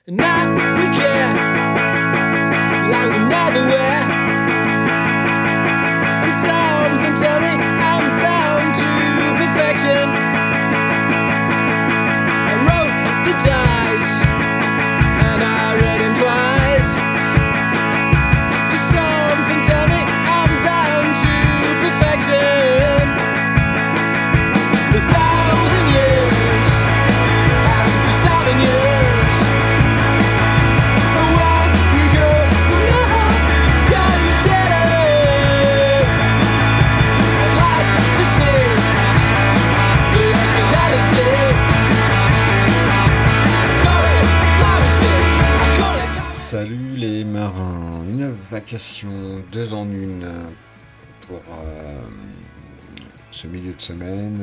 And now we care like we never were. And something tell me I'm bound to perfection. I wrote the dice and I read them twice. Something tell me I'm bound to perfection. A thousand years after 7 years. Away we go, now can you get it? I'd like to see the infidelity. Call it love shit, I call it. Salut les marins, une vacation 2 en 1 pour ce milieu de semaine.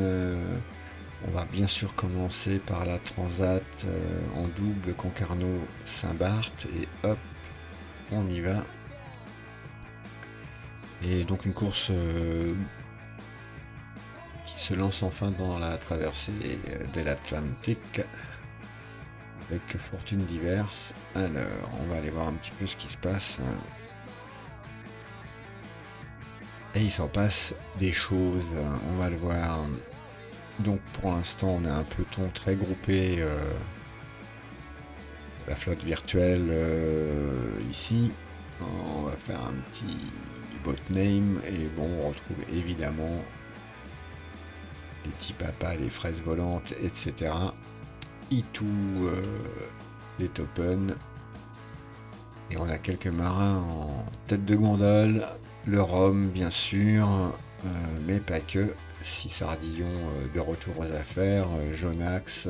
On va bien sûr commencer par la Transat en double Concarneau-Saint-Barth et hop, on y va. Et donc une course qui se lance enfin dans la traversée de l'Atlantique avec fortunes diverses. Alors, on va aller voir un petit peu ce qui se passe. Et il s'en passe des choses, on va le voir. Donc pour l'instant, on a un peloton très groupé. La flotte virtuelle ici. On va faire un petit bot name et bon, on retrouve évidemment les petits papas, les fraises volantes, etc. Itou, les Topen. Et on a quelques marins en tête de gondole, le Rhum bien sûr, mais pas que. 6 Sardillons de retour aux affaires, Jonax,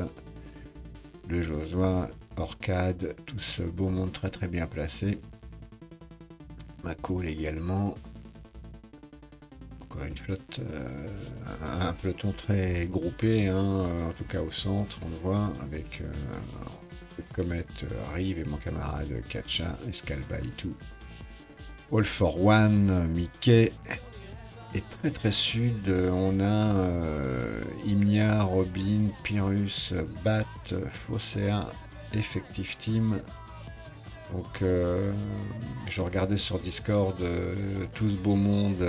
le Josua, Orcade, tout ce beau monde très très bien placé. Macol également. Encore une flotte, un peloton très groupé, hein, en tout cas au centre, on le voit, avec Comet arrive et mon camarade Kacha, Escalba et tout. All for One, Mickey. Et très très sud, on a Imnia, Robin, Pyrrhus, Bat, Fossea, Effective Team. Donc je regardais sur Discord, tout ce beau monde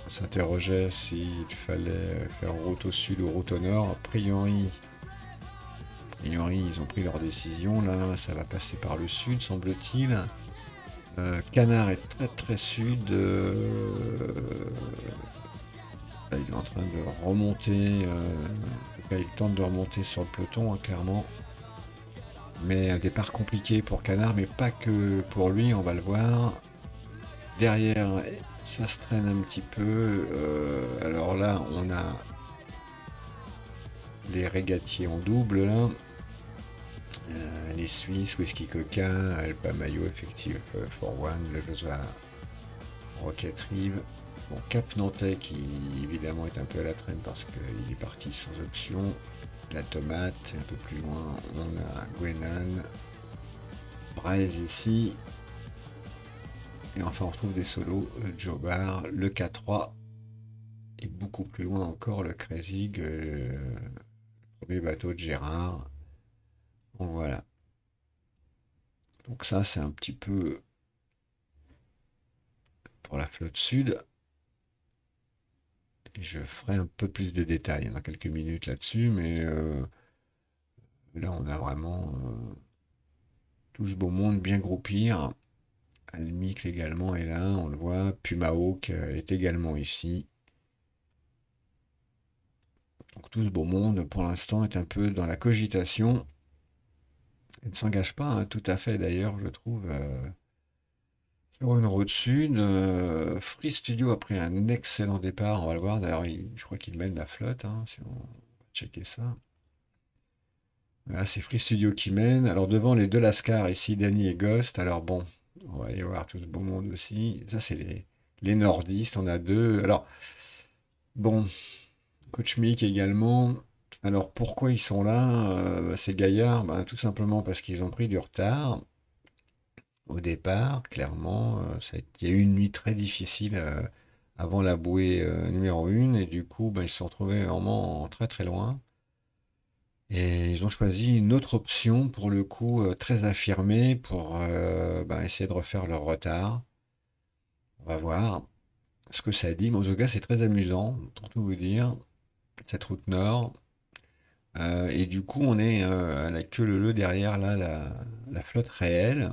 s'interrogeait s'il fallait faire route au sud ou route au nord. A priori, ils ont pris leur décision, là ça va passer par le sud semble-t-il. Canard est très très sud, là, il est en train de remonter, il tente de remonter sur le peloton, hein, clairement. Mais un départ compliqué pour Canard, mais pas que pour lui, on va le voir. Derrière, ça se traîne un petit peu. Alors là, on a les régatiers en double, là. Les Suisses, Whisky Coca, Alpa Mayo, Effective for One, le Josua Rocket Reeve. Bon, Cap Nantais qui évidemment est un peu à la traîne parce qu'il est parti sans option. La Tomate, un peu plus loin, on a Gwenan, Braise ici. Et enfin on retrouve des solos, Jobar, le K3 et beaucoup plus loin encore le Kreisig, le premier bateau de Gérard. Donc voilà. Donc ça c'est un petit peu pour la flotte sud. Et je ferai un peu plus de détails dans quelques minutes là-dessus, mais là on a vraiment tout ce beau monde bien groupir. Almic également est là, on le voit. Puma Hawk est également ici. Donc tout ce beau monde pour l'instant est un peu dans la cogitation. Elle ne s'engage pas, hein, tout à fait d'ailleurs, je trouve, sur une route sud. Free Studio a pris un excellent départ, on va le voir. D'ailleurs, je crois qu'il mène la flotte, hein, si on va checker ça. Voilà, c'est Free Studio qui mène. Alors devant les deux Lascar ici, Danny et Ghost. Alors bon, on va y voir tout ce beau monde aussi. Ça c'est les nordistes, on a deux. Alors bon, Coach Mick également. Alors pourquoi ils sont là, ces gaillards? Tout simplement parce qu'ils ont pris du retard au départ, clairement. Il y a eu une nuit très difficile avant la bouée numéro 1 et du coup ils se sont retrouvés vraiment très très loin. Et ils ont choisi une autre option, pour le coup, très affirmée, pour essayer de refaire leur retard. On va voir ce que ça dit, mais en tout cas, c'est très amusant, pour tout vous dire, cette route nord. Et du coup, on est à la queue leu leu derrière là, la flotte réelle.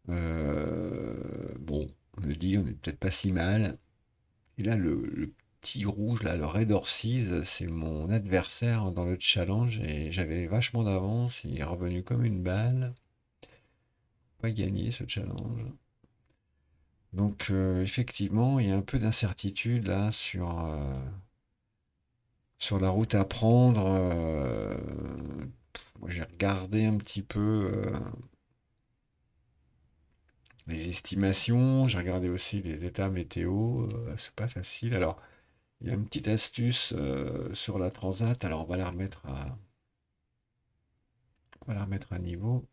Bon, on me dit, on est peut-être pas si mal. Et là, le petit rouge, là, le Red Horses, c'est mon adversaire dans le challenge et j'avais vachement d'avance. Il est revenu comme une balle. Pas gagné ce challenge. Donc, effectivement, il y a un peu d'incertitude là sur la route à prendre. Moi, j'ai regardé un petit peu les estimations, j'ai regardé aussi les états météo. C'est pas facile. Alors, il y a une petite astuce sur la Transat. Alors, on va la remettre à niveau.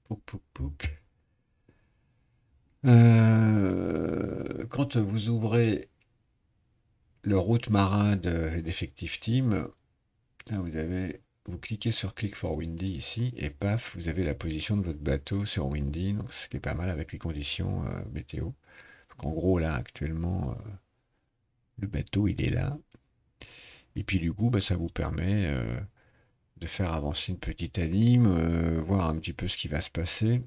Pouc, pouc, pouc. Quand vous ouvrez le route marin d'Effective Team, là vous cliquez sur Click for Windy ici, et paf, vous avez la position de votre bateau sur Windy, donc ce qui est pas mal avec les conditions météo. Donc, en gros, là, actuellement, le bateau, il est là. Et puis du coup, ça vous permet de faire avancer une petite anime, voir un petit peu ce qui va se passer.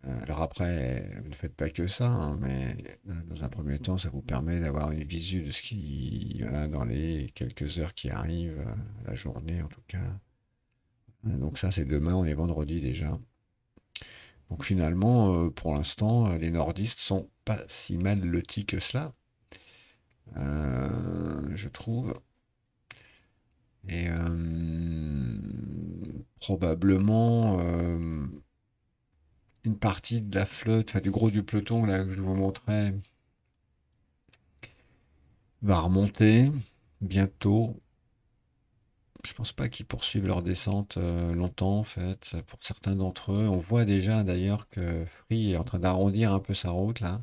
Alors après, vous ne faites pas que ça, hein, mais dans un premier temps, ça vous permet d'avoir une visu de ce qui y a dans les quelques heures qui arrivent, la journée en tout cas. Donc ça, c'est demain, on est vendredi déjà. Donc finalement, pour l'instant, les nordistes sont pas si mal lotis que cela, je trouve. Et probablement une partie de la flotte, enfin du gros du peloton là que je vous montrais, va remonter bientôt. Je pense pas qu'ils poursuivent leur descente longtemps en fait. Pour certains d'entre eux, on voit déjà d'ailleurs que Free est en train d'arrondir un peu sa route là.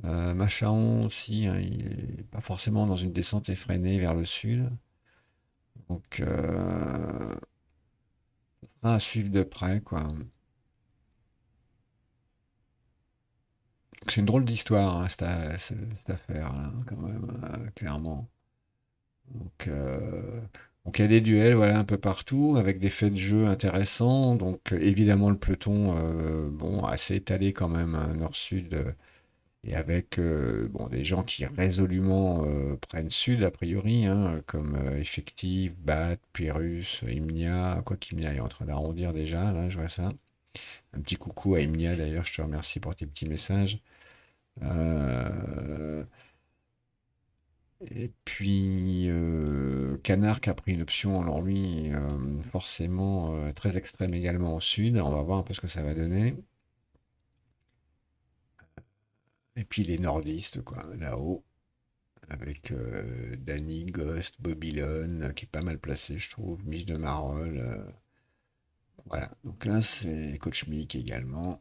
Machaon aussi, hein, il est pas forcément dans une descente effrénée vers le sud. Donc, à suivre de près quoi. C'est une drôle d'histoire hein, cette affaire là, quand même, clairement. Donc, donc il y a des duels voilà, un peu partout avec des faits de jeu intéressants. Donc évidemment le peloton bon, assez étalé quand même hein, nord-sud et avec bon, des gens qui résolument prennent sud a priori, hein, comme Effective, BAT, Pyrrhus, Imnia, quoi qu'Imnia est en train d'arrondir déjà, là je vois ça. Un petit coucou à Imnia d'ailleurs, je te remercie pour tes petits messages. Euh, Et puis Canard qui a pris une option, alors lui, forcément très extrême également au sud. On va voir un peu ce que ça va donner. Et puis les nordistes, quoi, là-haut, avec Danny, Ghost, Bobylone, qui est pas mal placé, je trouve, Mich de Marolles. Voilà, donc là c'est Coach Mick également,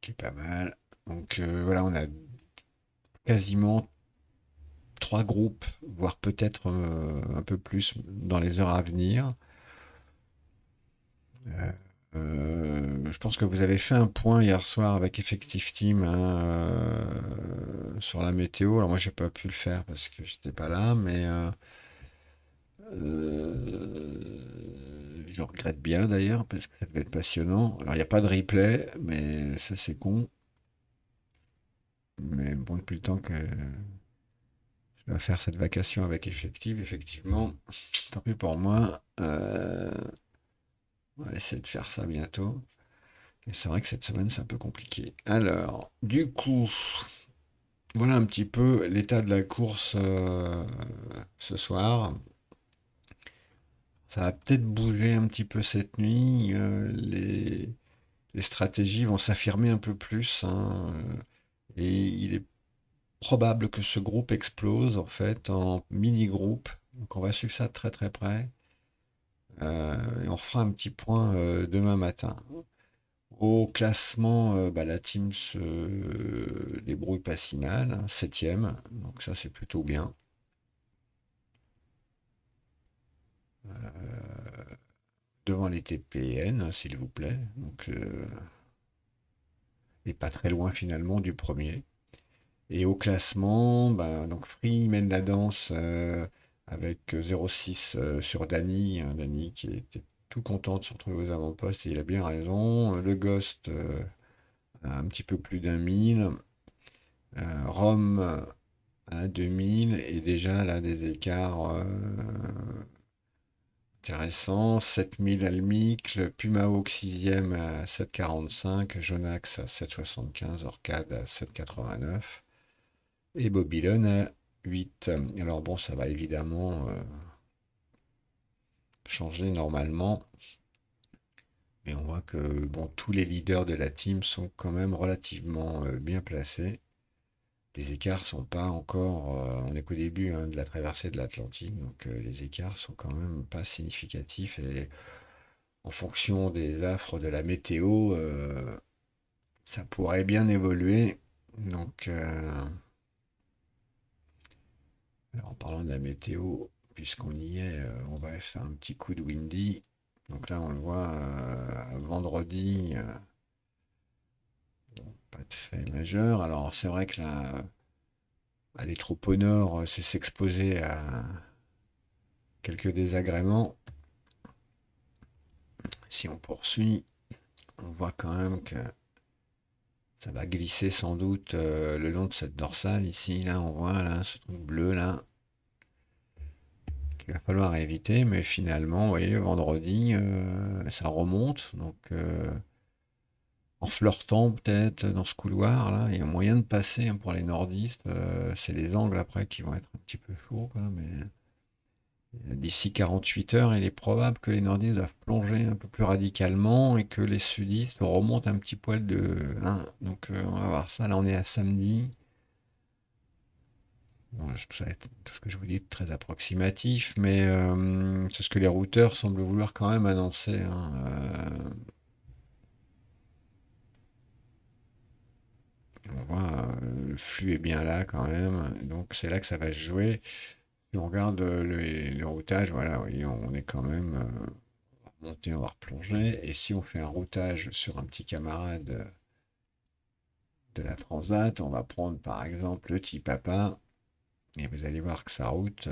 qui est pas mal. Donc voilà, on a quasiment trois groupes, voire peut-être un peu plus dans les heures à venir. Euh, je pense que vous avez fait un point hier soir avec Effective Team hein, sur la météo. Alors moi j'ai pas pu le faire parce que j'étais pas là, mais je regrette bien d'ailleurs parce que ça devait être passionnant. Alors il n'y a pas de replay, mais ça c'est con. Mais bon, depuis le temps que je dois faire cette vacation avec Effective, effectivement, tant pis pour moi. On va essayer de faire ça bientôt. Et c'est vrai que cette semaine, c'est un peu compliqué. Alors, du coup, voilà un petit peu l'état de la course ce soir. Ça va peut-être bouger un petit peu cette nuit. Les stratégies vont s'affirmer un peu plus, hein, et il est probable que ce groupe explose en fait en mini-groupe. Donc on va suivre ça de très très près. Et on fera un petit point demain matin. Au classement, la team se débrouille pas si mal, hein, septième, donc ça c'est plutôt bien. devant les TPN, s'il vous plaît. Donc, et pas très loin finalement du premier. Et au classement, donc Free mène la danse avec 0,6 sur Dany. Dany qui était tout content de se retrouver aux avant-postes et il a bien raison. Le Ghost a un petit peu plus d'1 000. Rome à 2 000 et déjà là des écarts intéressants. 7 000 Almic, le Pumahawk 6e à 7,45, Jonax à 7,75, Orcade à 7,89 et Bobylon à 8. Alors bon, ça va évidemment changer normalement, mais on voit que bon, tous les leaders de la team sont quand même relativement bien placés. Les écarts sont pas encore, on est qu'au début de la traversée de l'Atlantique, donc les écarts sont quand même pas significatifs et en fonction des affres de la météo, ça pourrait bien évoluer. Donc, alors en parlant de la météo, puisqu'on y est, on va faire un petit coup de windy. Donc là, on le voit vendredi, pas de fait majeur. Alors c'est vrai que là, aller trop au nord, c'est s'exposer à quelques désagréments. Si on poursuit, on voit quand même que ça va glisser sans doute le long de cette dorsale ici. Là, on voit là, ce truc bleu là qu'il va falloir éviter. Mais finalement, vous voyez, vendredi, ça remonte. Donc, en flirtant peut-être dans ce couloir là, il y a moyen de passer pour les nordistes. C'est les angles après qui vont être un petit peu chauds, quoi, mais d'ici 48 heures, il est probable que les nordistes doivent plonger un peu plus radicalement et que les sudistes remontent un petit poil de 1. Donc on va voir ça. Là, on est à samedi. Bon, tout ce que je vous dis est très approximatif, mais c'est ce que les routeurs semblent vouloir quand même annoncer. On voit, le flux est bien là quand même, donc c'est là que ça va se jouer. Si on regarde le routage, voilà, oui, on est quand même monter, on va replonger. Et si on fait un routage sur un petit camarade de la Transat, on va prendre par exemple le petit papa, et vous allez voir que sa route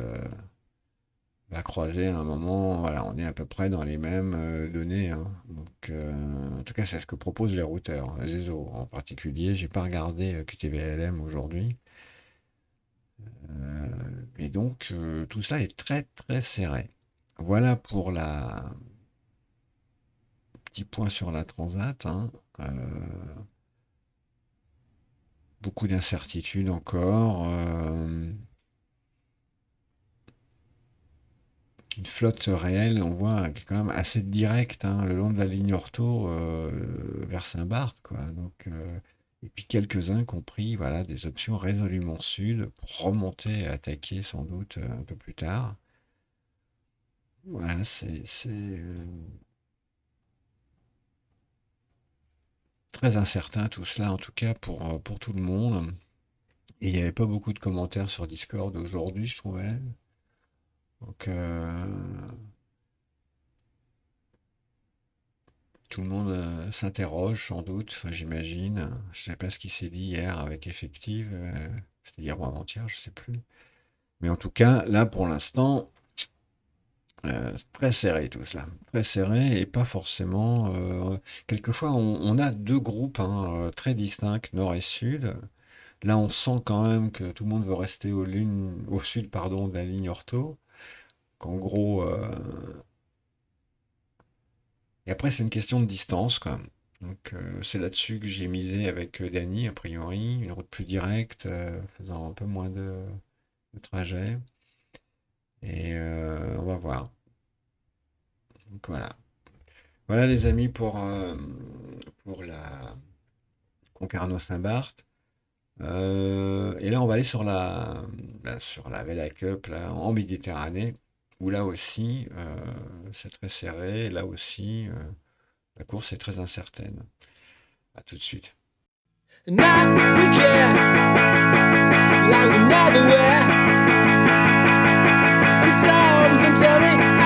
va croiser à un moment, voilà, on est à peu près dans les mêmes données. Donc, en tout cas, c'est ce que proposent les routeurs, Zezo en particulier. J'ai pas regardé QTVLM aujourd'hui. Et donc, tout ça est très très serré. Voilà pour la petit point sur la Transat. Beaucoup d'incertitudes encore. Une flotte réelle, on voit, qui est quand même assez directe le long de la ligne ortho vers Saint-Barth, quoi. Donc, et puis quelques-uns qui ont pris voilà, des options résolument sud pour remonter et attaquer sans doute un peu plus tard. Voilà, c'est très incertain tout cela, en tout cas pour tout le monde. Et il n'y avait pas beaucoup de commentaires sur Discord aujourd'hui, je trouvais. Donc, tout le monde s'interroge sans doute, enfin, j'imagine. Je ne sais pas ce qui s'est dit hier avec Effective, c'était hier ou avant-hier, je ne sais plus. Mais en tout cas, là pour l'instant, c'est très serré tout cela. Très serré et pas forcément. Quelquefois, on a deux groupes très distincts, nord et sud. Là, on sent quand même que tout le monde veut rester au sud pardon, de la ligne ortho. Qu'en gros, et après, c'est une question de distance, quoi. Donc, c'est là-dessus que j'ai misé avec Dany, a priori, une route plus directe, faisant un peu moins de trajet. Et on va voir. Donc voilà. Voilà les amis pour la Concarneau-Saint-Barth. Et là, on va aller sur la Vela Cup là, en Méditerranée, où là aussi, c'est très serré. Là aussi, la course est très incertaine. À tout de suite. Now we care like we never were. And storms and turning and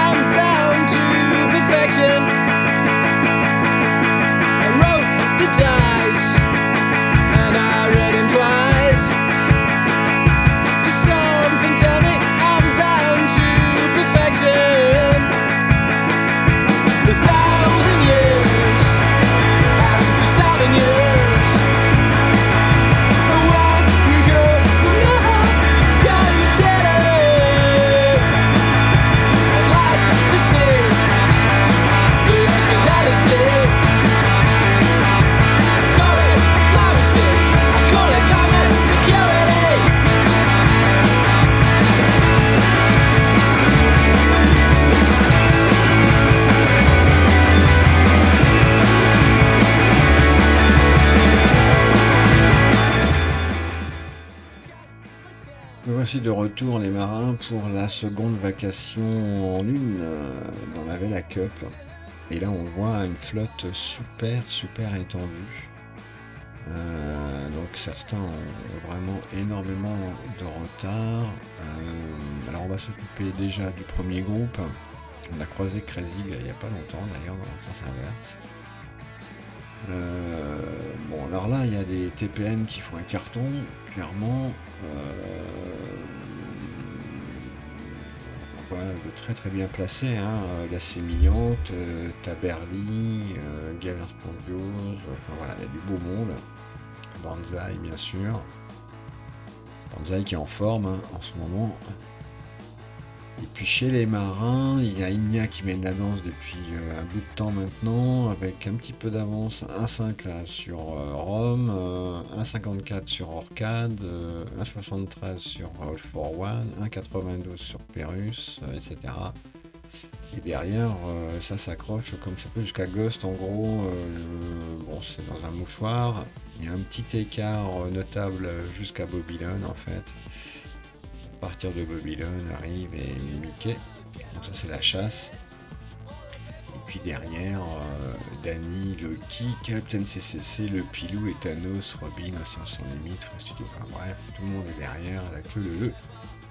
voici de retour les marins pour la seconde vacation en une dans la Vela Cup. Et là on voit une flotte super étendue. Donc certains ont vraiment énormément de retard. Alors on va s'occuper déjà du premier groupe. On a croisé Crazy il n'y a pas longtemps d'ailleurs dans le sens inverse. Bon alors là il y a des TPN qui font un carton, clairement. On voit de très bien placés, hein. La Sémillante, Taberly, Gavin Spondios, enfin voilà, il y a du beau monde. Banzai bien sûr. Banzai qui est en forme hein, en ce moment. Et puis chez les marins, il y a Imnia qui mène la danse depuis un bout de temps maintenant, avec un petit peu d'avance, 1,5 là sur Rome, 1,54 sur Orcade, 1,73 sur All for One, 1,92 sur Pérus, etc. Et derrière, ça s'accroche comme ça peut jusqu'à Ghost en gros. Bon, c'est dans un mouchoir. Il y a un petit écart notable jusqu'à Babylone en fait. À partir de Babylone arrive et Mickey. Donc ça c'est la chasse. Et puis derrière, Danny, Loki, Captain CCC, le Pilou et Thanos, Robin, Océan sans limite, Free Studio. Enfin bref, tout le monde est derrière, la queue le.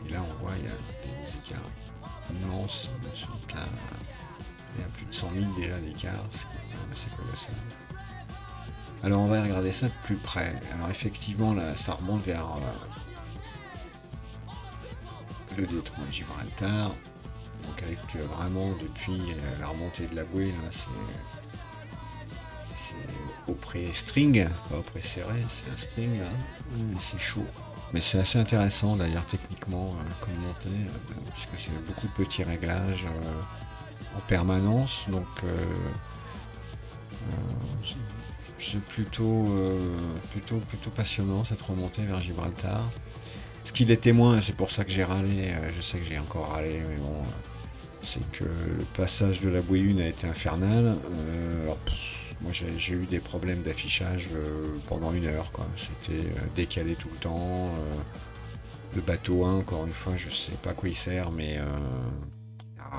Et là on voit il y a des écarts immenses. Ensuite là, il y a plus de 100 000 déjà d'écart, c'est quand même assez colossal. Alors on va regarder ça de plus près. Alors effectivement là, ça remonte vers le détroit de Gibraltar. Donc avec vraiment depuis la remontée de la bouée, là c'est au pré-string, pas au pré-serré, c'est un string là, c'est chaud. Mais c'est assez intéressant d'ailleurs techniquement comme montée, puisque c'est beaucoup de petits réglages en permanence, donc c'est plutôt passionnant cette remontée vers Gibraltar. Ce qui l'était moins, c'est pour ça que j'ai râlé, je sais que j'ai encore râlé, mais bon, c'est que le passage de la bouée 1 a été infernal. Alors, moi j'ai eu des problèmes d'affichage pendant 1 heure, quoi. C'était décalé tout le temps. Le bateau 1, encore une fois, je sais pas à quoi il sert, mais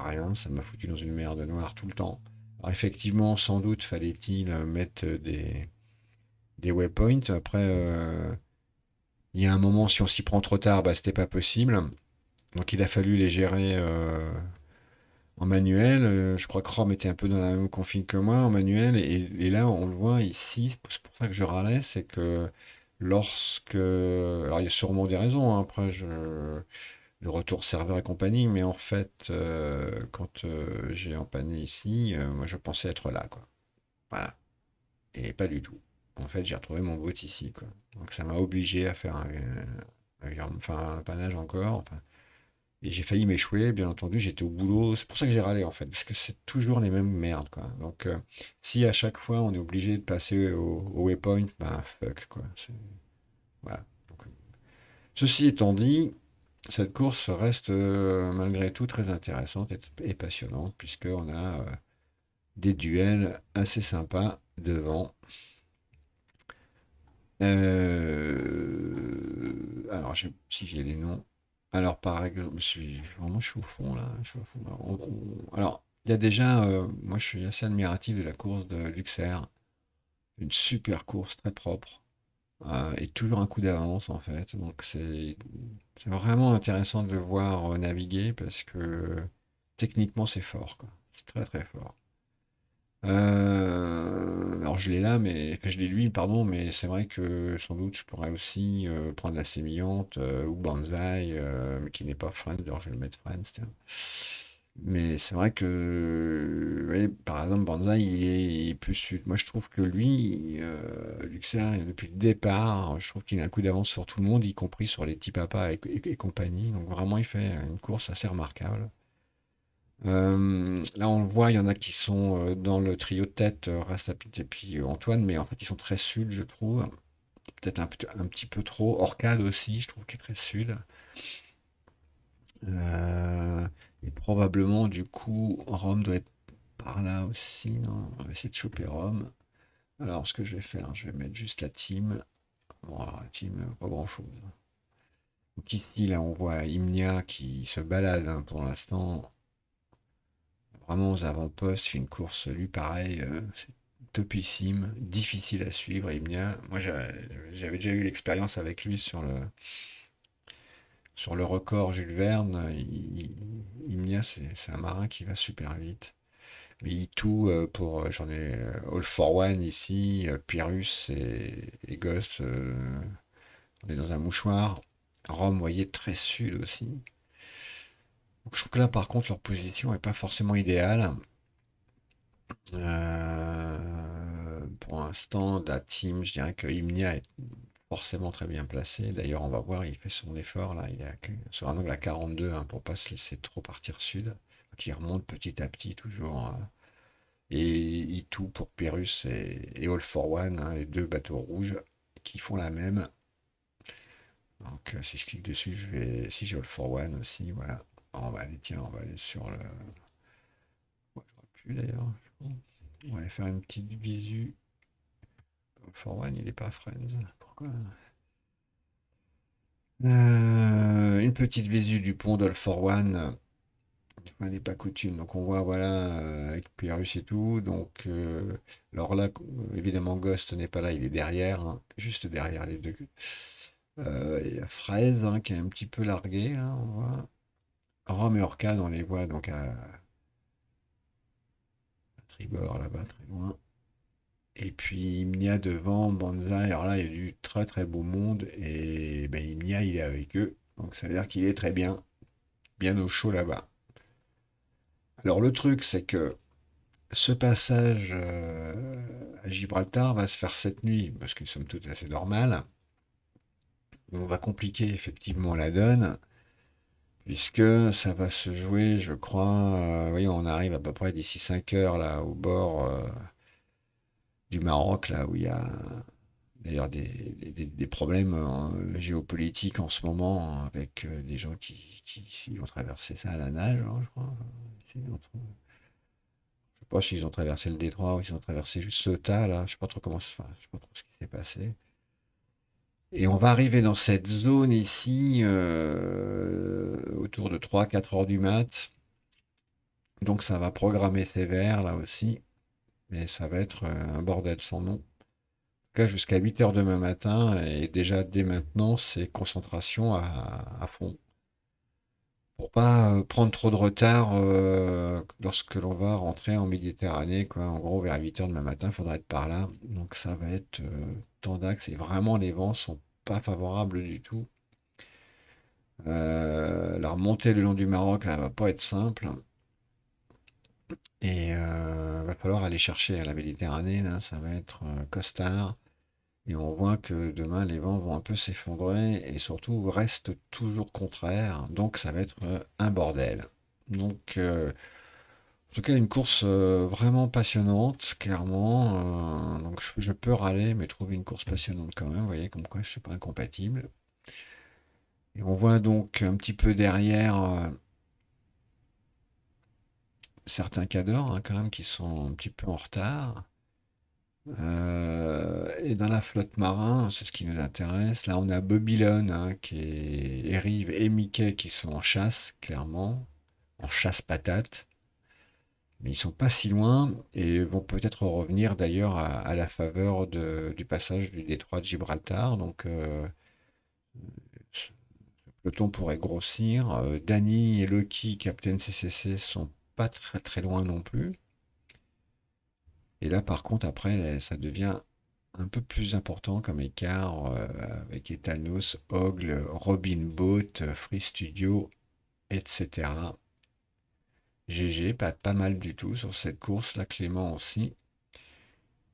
rien, ça m'a foutu dans une merde noire tout le temps. Alors effectivement, sans doute fallait-il mettre des waypoints. Après, il y a un moment, si on s'y prend trop tard, bah, c'était pas possible. Donc il a fallu les gérer en manuel. Je crois que Chrome était un peu dans la même config que moi en manuel. Et là, on le voit ici, c'est pour ça que je râlais, c'est que lorsque... Alors il y a sûrement des raisons, hein, après le retour serveur et compagnie, mais en fait, quand j'ai empanné ici, moi je pensais être là, quoi. Voilà. Et pas du tout. En fait, j'ai retrouvé mon bot ici, quoi. Donc ça m'a obligé à faire un panache encore. Enfin, et j'ai failli m'échouer, bien entendu, j'étais au boulot. C'est pour ça que j'ai râlé, en fait, parce que c'est toujours les mêmes merdes, quoi. Donc, si à chaque fois on est obligé de passer au waypoint, bah fuck, quoi. Voilà. Donc, ceci étant dit, cette course reste malgré tout très intéressante et passionnante, puisqu'on a des duels assez sympas devant. Alors, si j'ai les noms. Alors, par exemple, je suis au fond là. Je suis au fond. Alors, il y a déjà, moi je suis assez admiratif de la course de Luxair. Une super course, très propre. Et toujours un coup d'avance en fait. Donc, c'est vraiment intéressant de le voir naviguer parce que techniquement, c'est fort, quoi. C'est très fort. Alors je l'ai là, mais enfin, je l'ai lui, pardon, mais c'est vrai que sans doute je pourrais aussi prendre la sémillante ou Banzai, mais qui n'est pas Friends. Alors je vais le mettre Friends, tiens. Mais c'est vrai que, ouais, par exemple, Banzai, il est plus sud. Moi, je trouve que lui, Luxair, depuis le départ, je trouve qu'il a un coup d'avance sur tout le monde, y compris sur les petits papas et compagnie. Donc vraiment, il fait une course assez remarquable. Là, on le voit, il y en a qui sont dans le trio de tête, Rastapit et puis Antoine, mais en fait, ils sont très sud, je trouve. Peut-être un petit peu trop. Orcade aussi, je trouve qu'il est très sud. Euh, et probablement, du coup, Rome doit être par là aussi, non? On va essayer de choper Rome. Alors, ce que je vais faire, je vais mettre juste la team. Bon, alors, la team, pas grand-chose. Donc ici, là, on voit Imnia qui se balade hein, pour l'instant, vraiment aux avant-postes, fait une course, lui, pareil, c'est topissime, difficile à suivre, Imnia. Moi, j'avais déjà eu l'expérience avec lui sur le record Jules Verne. Imnia, c'est un marin qui va super vite. Mais il tout j'en ai All for One ici, Pyrrhus et Ghost, on est dans un mouchoir. Rome, vous voyez, très sud aussi. Donc, je trouve que là, par contre, leur position n'est pas forcément idéale. Pour l'instant, la team, je dirais que Imnia est forcément très bien placé. D'ailleurs, on va voir, il fait son effort là. Il est sur un angle à 42 hein, pour pas se laisser trop partir sud. Donc, il remonte petit à petit toujours. Et il tout pour Pyrrhus et All for One, hein, les deux bateaux rouges qui font la même. Donc, si je clique dessus, si j'ai All for One aussi, voilà. On va aller, tiens, on va aller sur le. Ouais, j'aurais pu d'ailleurs. On va aller faire une petite visu. All for One, il est pas Friends. Pourquoi? Une petite visu du pont d'All for One. Une fois n'est pas coutume. Donc on voit, voilà, avec Pyrrhus et tout. Donc, alors là, évidemment, Ghost n'est pas là, il est derrière, hein, juste derrière les deux. Il y a Fraise hein, qui est un petit peu largué, là, on voit. Rome et Orcade, on les voit donc à tribord là-bas, très loin. Et puis Imnia devant, Banzai, alors là il y a du très très beau monde et ben, Imnia il est avec eux, donc ça veut dire qu'il est très bien, bien au chaud là-bas. Alors le truc c'est que ce passage à Gibraltar va se faire cette nuit, parce que somme toute assez normal. On va compliquer effectivement la donne, puisque ça va se jouer, je crois, oui, on arrive à peu près d'ici 5 heures là au bord du Maroc, là où il y a d'ailleurs des problèmes géopolitiques en ce moment avec des gens qui vont traverser ça à la nage, hein, je crois. Je sais pas s'ils ont traversé le détroit ou s'ils ont traversé juste Ceuta, là. Je sais pas trop enfin, je sais pas trop ce qui s'est passé. Et on va arriver dans cette zone ici autour de 3-4 heures du mat. Donc ça va programmer sévère là aussi. Mais ça va être un bordel sans nom. En tout cas, jusqu'à 8 heures demain matin, et déjà dès maintenant, c'est concentration à fond. Pour pas prendre trop de retard lorsque l'on va rentrer en Méditerranée, quoi. En gros, vers 8 heures demain matin, il faudra être par là. Donc ça va être temps d'axe, et vraiment les vents sont pas favorables du tout. La remontée le long du Maroc, là, va pas être simple. Et va falloir aller chercher à la Méditerranée, là, ça va être costard. Et on voit que demain, les vents vont un peu s'effondrer et surtout restent toujours contraires. Donc, ça va être un bordel. Donc, en tout cas, une course vraiment passionnante, clairement. Donc, je peux râler, mais trouver une course passionnante quand même. Vous voyez, comme quoi je suis pas incompatible. Et on voit donc un petit peu derrière certains cadors hein, quand même qui sont un petit peu en retard. Et dans la flotte marin, c'est ce qui nous intéresse. Là, on a Babylone hein, et Rive et Mickey qui sont en chasse, clairement, en chasse patate. Mais ils sont pas si loin et vont peut-être revenir d'ailleurs à la faveur du passage du détroit de Gibraltar. Donc, le peloton pourrait grossir. Danny et Lucky, Captain CCC, sont pas très très loin non plus. Et là, par contre, après, ça devient un peu plus important comme écart avec Ethanos, Ogle, Robin Boat, Free Studio, etc. GG, pas mal du tout sur cette course, là Clément aussi.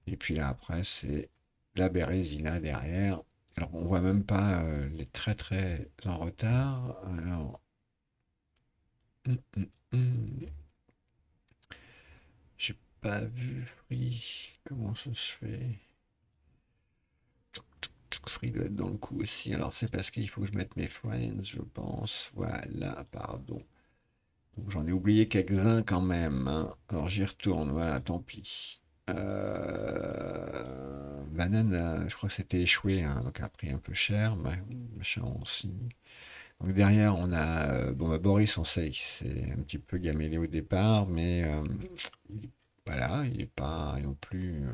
Et puis là après c'est la Bérésina derrière. Alors on voit même pas les très très en retard. Alors, hum, hum, hum. J'ai pas vu Free. Comment ça se fait? Free doit être dans le coup aussi. Alors c'est parce qu'il faut que je mette mes friends, je pense. Voilà, pardon. Donc j'en ai oublié quelques-uns quand même, hein. Alors j'y retourne, voilà, tant pis. Banane, je crois que c'était échoué, hein, donc a pris un peu cher, machin aussi. Donc derrière, on a bon, bah, Boris, on sait qu'il s'est un petit peu gamellé au départ, mais il est pas là, il est pas non plus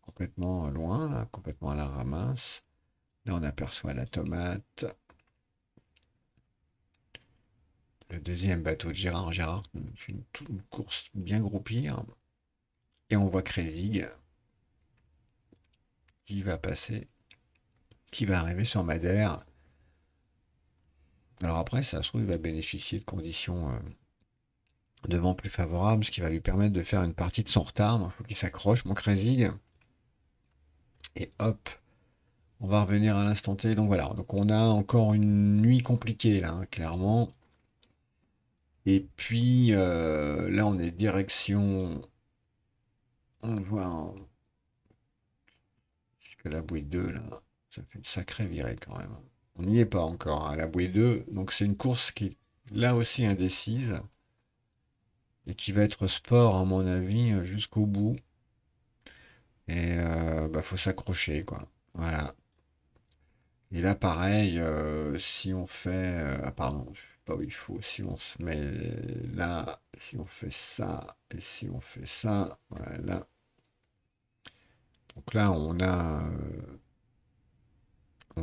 complètement loin, là, complètement à la ramasse. Là, on aperçoit la tomate, le deuxième bateau de Gérard. Gérard fait une course bien groupir. Et on voit Krezig qui va passer, qui va arriver sur Madère. Alors après, ça se trouve, il va bénéficier de conditions de vent plus favorables, ce qui va lui permettre de faire une partie de son retard. Donc il faut qu'il s'accroche, mon Krezig. Et hop, on va revenir à l'instant T. Donc voilà, donc on a encore une nuit compliquée là, hein, clairement. Et puis là, on est direction. On voit jusqu'à la bouée 2 là. Ça fait une sacrée virée quand même. On n'y est pas encore à la bouée 2. Donc c'est une course qui est là aussi indécise. Et qui va être sport à mon avis jusqu'au bout. Et bah faut s'accrocher quoi. Voilà. Et là pareil, si on fait, ah pardon, je sais pas où il faut, si on se met là, si on fait ça, et si on fait ça, voilà. Donc là on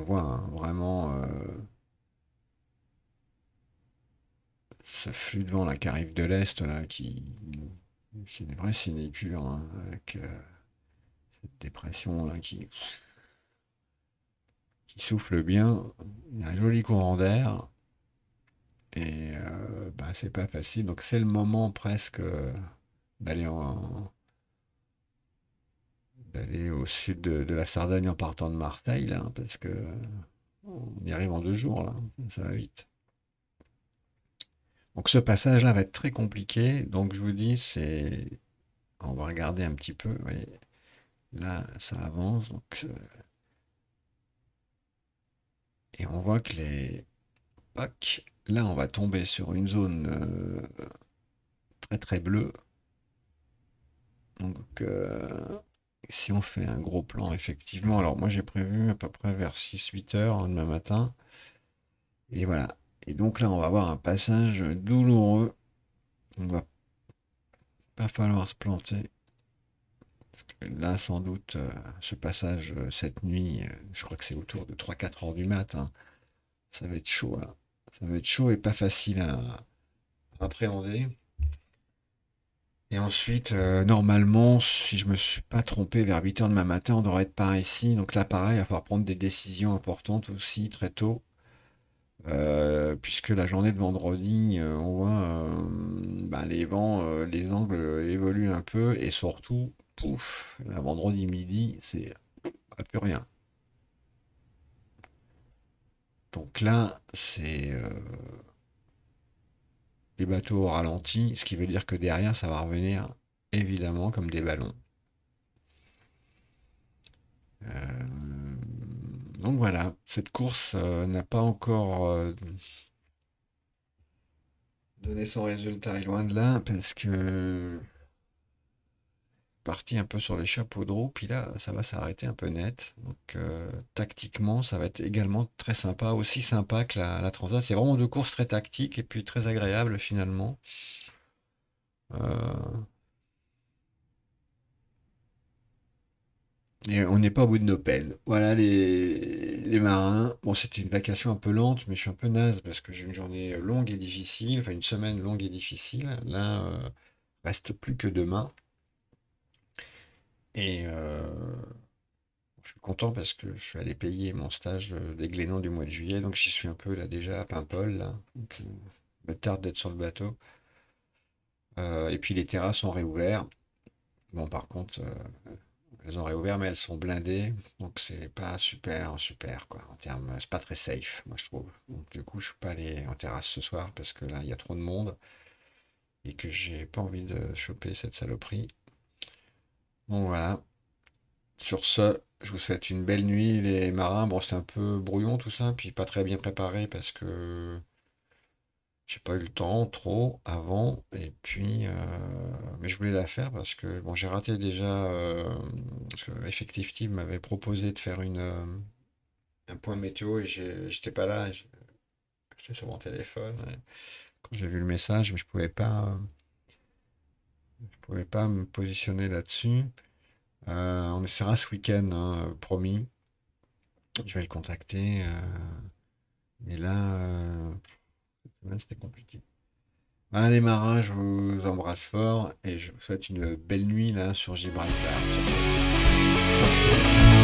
voit hein, vraiment ce flux de vent là qui arrive de l'est là, c'est une vraie sinécure hein, avec cette dépression là qui souffle bien. Il y a un joli courant d'air et bah, c'est pas facile. Donc c'est le moment presque d'aller d'aller au sud de la Sardaigne en partant de Marseille là, parce que on y arrive en 2 jours là, ça va vite. Donc ce passage-là va être très compliqué. Donc je vous dis, on va regarder un petit peu. Vous voyez, là ça avance. Et on voit que les PAC, là on va tomber sur une zone très très bleue. Donc, si on fait un gros plan, effectivement, alors moi j'ai prévu à peu près vers 6-8 heures hein, demain matin. Et voilà. Et donc là, on va avoir un passage douloureux. On va pas falloir se planter. Là, sans doute, ce passage cette nuit, je crois que c'est autour de 3-4 heures du matin. Ça va être chaud là. Ça va être chaud et pas facile à appréhender. Et ensuite, normalement, si je me suis pas trompé, vers 8 heures demain matin, on devrait être par ici. Donc là, pareil, il va falloir prendre des décisions importantes aussi très tôt. Puisque la journée de vendredi, on voit bah, les vents, les angles évoluent un peu. Et surtout, pouf, la vendredi midi, c'est plus rien. Donc là, c'est les bateaux au ralenti, ce qui veut dire que derrière, ça va revenir évidemment comme des ballons. Euh, donc voilà, cette course n'a pas encore donné son résultat, et loin de là, parce que parti un peu sur les chapeaux de roue, puis là, ça va s'arrêter un peu net. Donc tactiquement, ça va être également très sympa, aussi sympa que la Transat. C'est vraiment deux courses très tactiques et puis très agréables finalement. Euh, Et on n'est pas au bout de nos peines. Voilà les marins. Bon, c'était une vacation un peu lente, mais je suis un peu naze parce que j'ai une journée longue et difficile, enfin une semaine longue et difficile. Là, reste plus que demain. Et je suis content parce que je suis allé payer mon stage des Glénans du mois de juillet, donc j'y suis un peu là déjà à Paimpol, là. Donc, me tarde d'être sur le bateau. Et puis les terrasses sont réouvertes. Bon, par contre, elles ont réouvert, mais elles sont blindées, donc c'est pas super, super, quoi. En termes, c'est pas très safe, moi je trouve. Donc du coup, je suis pas allé en terrasse ce soir parce que là, il y a trop de monde et que j'ai pas envie de choper cette saloperie. Bon voilà. Sur ce, je vous souhaite une belle nuit, les marins. Bon, c'est un peu brouillon tout ça, puis pas très bien préparé parce que j'ai pas eu le temps trop avant. Et puis, mais je voulais la faire parce que bon, j'ai raté déjà. Parce que Effective Team m'avait proposé de faire un point météo et j'étais pas là. j'étais sur mon téléphone. Quand j'ai vu le message, mais je pouvais pas me positionner là-dessus. On essaiera ce week-end, hein, promis. Je vais le contacter. Mais là, cette semaine, c'était compliqué. Voilà les marins, je vous embrasse fort et je vous souhaite une belle nuit là sur Gibraltar. Ciao, ciao.